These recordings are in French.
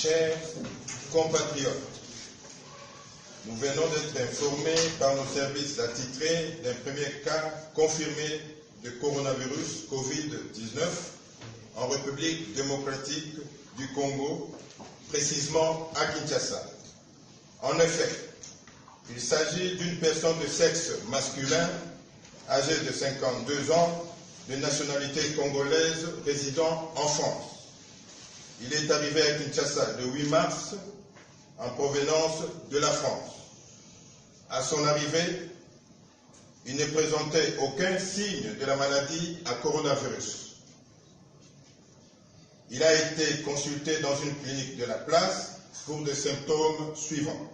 Chers compatriotes, nous venons d'être informés par nos services attitrés d'un premier cas confirmé de coronavirus Covid-19 en République démocratique du Congo, précisément à Kinshasa. En effet, il s'agit d'une personne de sexe masculin, âgée de 52 ans, de nationalité congolaise, résidant en France. Il est arrivé à Kinshasa le 8 mars, en provenance de la France. À son arrivée, il ne présentait aucun signe de la maladie à coronavirus. Il a été consulté dans une clinique de la place pour des symptômes suivants: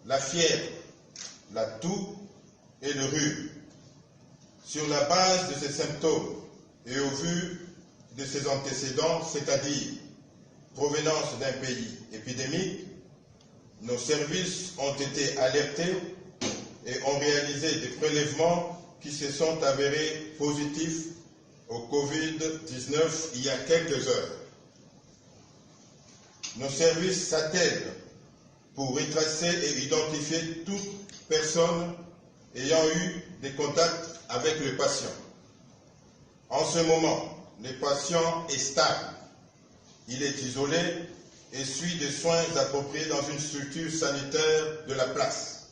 la fièvre, la toux et le rhume. Sur la base de ces symptômes et au vu de ses antécédents, c'est-à-dire provenance d'un pays épidémique, nos services ont été alertés et ont réalisé des prélèvements qui se sont avérés positifs au Covid-19 il y a quelques heures. Nos services s'attellent pour retracer et identifier toute personne ayant eu des contacts avec le patient. En ce moment, le patient est stable. Il est isolé et suit des soins appropriés dans une structure sanitaire de la place.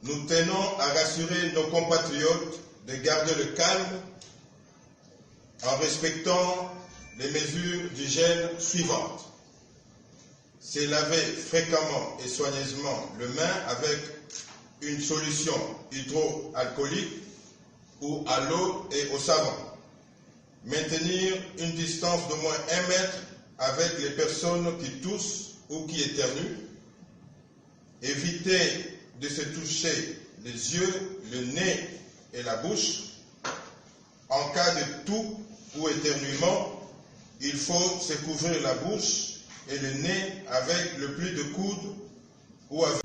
Nous tenons à rassurer nos compatriotes de garder le calme en respectant les mesures d'hygiène suivantes. Se laver fréquemment et soigneusement les mains avec une solution hydroalcoolique ou à l'eau et au savon. Maintenir une distance d'au moins 1 mètre avec les personnes qui toussent ou qui éternuent. Éviter de se toucher les yeux, le nez et la bouche. En cas de toux ou éternuement, il faut se couvrir la bouche et le nez avec le pli de coude ou avec